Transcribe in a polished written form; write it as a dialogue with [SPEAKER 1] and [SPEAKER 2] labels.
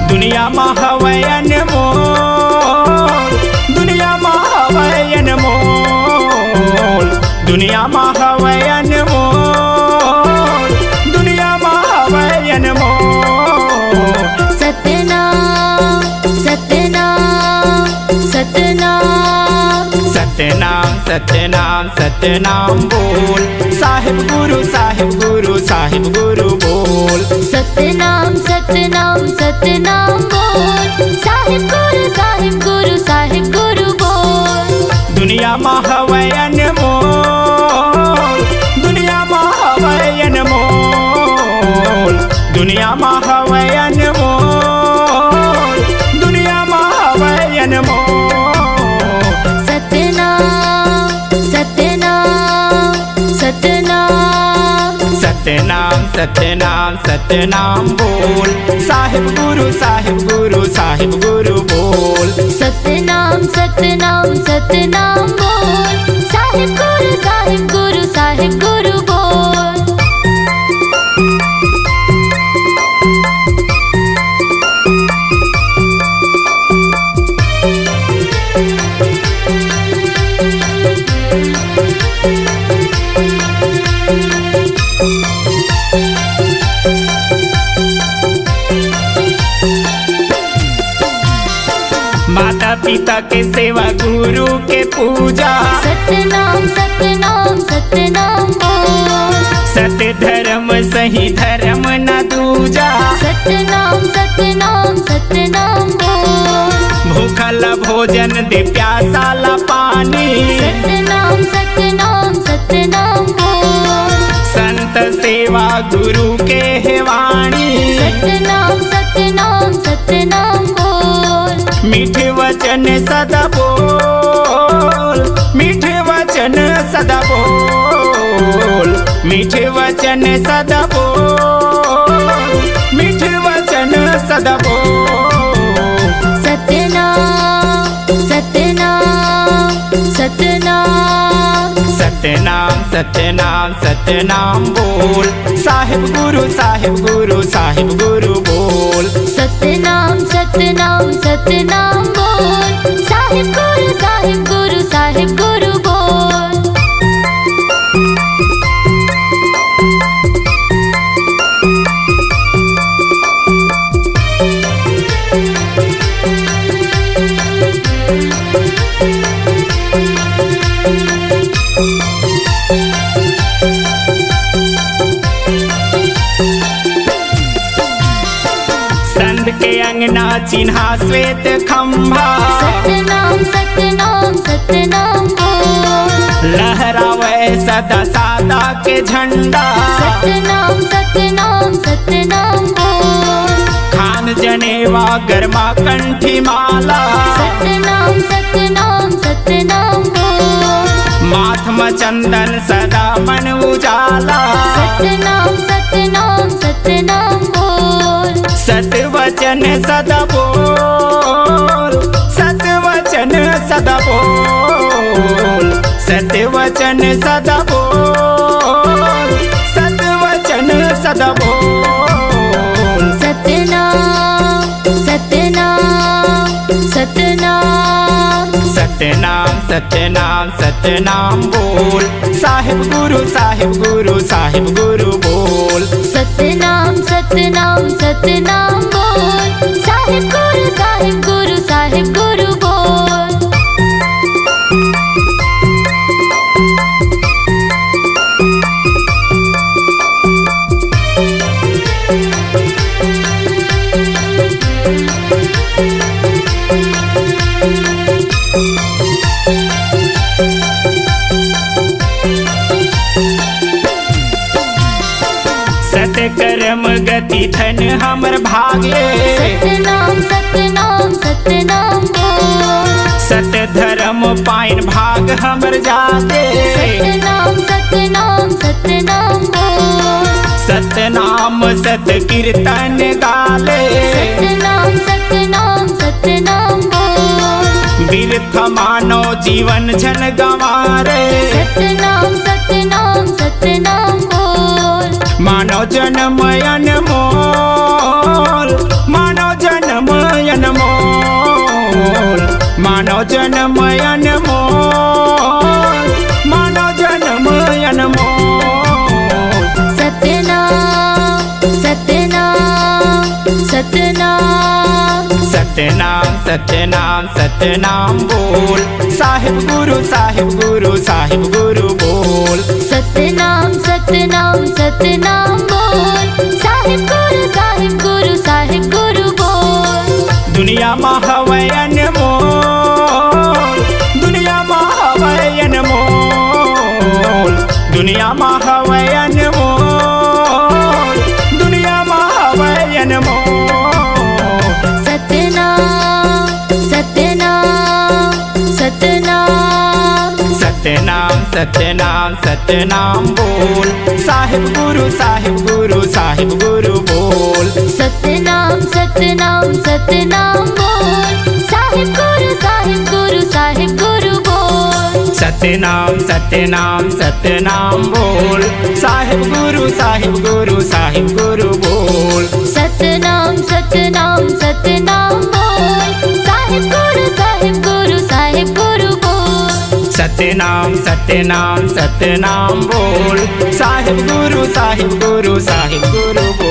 [SPEAKER 1] दुनिया में हवै अनमोल, दुनिया में हवै अनमोल, दुनिया में हवै अनमोल, दुनिया में हवै अनमोल।
[SPEAKER 2] सतनाम सतनाम सतनाम
[SPEAKER 1] सतनाम सतनाम सतनाम बोल, साहिब गुरु साहिब गुरु साहिब गुरु बोल।
[SPEAKER 2] सतनाम सतनाम सतनाम बोल, साहिब गुरु साहिब गुरु साहिब गुरु बोल।
[SPEAKER 1] दुनिया में हवै अनमोल, दुनिया में हवै अनमोल, दुनिया में हवै अनमोल, दुनिया में हवै अनमोल।
[SPEAKER 2] सतनाम सतनाम सतनाम
[SPEAKER 1] सतनाम सतनाम सतनाम बोल, साहिब गुरु साहिब गुरु साहिब गुरु बोल।
[SPEAKER 2] सतनाम सतनाम सतनाम बोल, साहिब गुरु साहिब गुरु साहिब गुरु बोल।
[SPEAKER 1] माता पिता के सेवा गुरु के पूजा,
[SPEAKER 2] सतनाम सतनाम सतनाम बोल।
[SPEAKER 1] सत्य धर्म सही धर्म न दूजा।
[SPEAKER 2] सतनाम सतनाम सतनाम बोल।
[SPEAKER 1] भूखल भोजन दे प्यासाला पानी,
[SPEAKER 2] सतनाम सतनाम सतनाम बोल।
[SPEAKER 1] संत सेवा गुरु के है वाणी।
[SPEAKER 2] सतनाम सतनाम सतनाम बोल।
[SPEAKER 1] मीठे वचन सदा बोल, मीठे वचन सदा बोल, मीठे वचन सदा बोल, मीठे वचन सदा बोल।
[SPEAKER 2] सतनाम सतनाम सतनाम
[SPEAKER 1] सतनाम सतनाम सतनाम बोल, साहिब गुरु साहिब गुरु साहिब गुरु बोल।
[SPEAKER 2] सतनाम सतनाम सतनाम बोल, साहिब गुरु साहिब गुरु साहिब गुरु बोल।
[SPEAKER 1] संत के अंगना चिन्हा श्वेत खंभा,
[SPEAKER 2] सतनाम सतनाम सतनाम बोल।
[SPEAKER 1] लहरावे सदा सादा के झंडा।
[SPEAKER 2] सतनाम सतनाम सतनाम बोल।
[SPEAKER 1] खान जनेवा गरमा कंठी माला,
[SPEAKER 2] सतनाम सतनाम सतनाम बोल।
[SPEAKER 1] माथ में चंदन सदा मन उजाला।
[SPEAKER 2] सतनाम सतनाम सतनाम बोल।
[SPEAKER 1] सतवचन सदा बोल, सतवचन सदा बोल, सतवचन सदा बोल, सतवचन सदा बोल।
[SPEAKER 2] सतनाम सतनाम सतनाम
[SPEAKER 1] सतनाम सतनाम सतनाम बोल, साहिब गुरु साहिब गुरु साहिब गुरु बोल।
[SPEAKER 2] सतनाम सतनाम सतनाम बोल, साहिब गुरु साहिब गुरु साहिब गुरु बोल।
[SPEAKER 1] कर्म गति धन हमर भागे।
[SPEAKER 2] सतनाम सतनाम सतनाम बोल।
[SPEAKER 1] सत्य धर्म पाइन भाग हमर जागे।
[SPEAKER 2] सतनाम सत
[SPEAKER 1] नाम सत कीर्तन गाले
[SPEAKER 2] सतनाम सतनाम सतनाम बोल
[SPEAKER 1] व्यर्थ मानो जीवन झन गंवारे
[SPEAKER 2] सतनाम सतनाम सतनाम बोल
[SPEAKER 1] मानो जन्म अनमोल मानो जन्म अनमोल मानो जन्म अनमोल मानो जन्म अनमोल
[SPEAKER 2] सतनाम सतनाम सतनाम
[SPEAKER 1] सतनाम सतनाम सतनाम बोल साहिब गुरु साहिब गुरु साहिब गुरु बोल
[SPEAKER 2] सतनाम सतनाम सतनाम बोल साहिब गुरु साहिब गुरु साहिब गुरु बोल
[SPEAKER 1] दुनिया महावयन मोल दुनिया महावयन मोल दुनिया महावयन मोल दुनिया महावयन मोल
[SPEAKER 2] सतनाम सतनाम सतनाम
[SPEAKER 1] सतनाम सतनाम सतनाम बोल साहिब गुरु साहिब गुरु साहिब गुरु बोल
[SPEAKER 2] सतनाम सतनाम सतनाम बोल साहिब गुरु साहिब गुरु साहिब गुरु बोल
[SPEAKER 1] सतनाम सतनाम सतनाम बोल साहिब गुरु साहिब गुरु साहिब गुरु बोल
[SPEAKER 2] सतनाम सतनाम सतनाम बोल साहिब गुरु साहिब गुरु साहिब गुरु बोल
[SPEAKER 1] सतनाम सतनाम सतनाम बोल साहिब गुरु साहिब गुरु साहिब गुरु बोल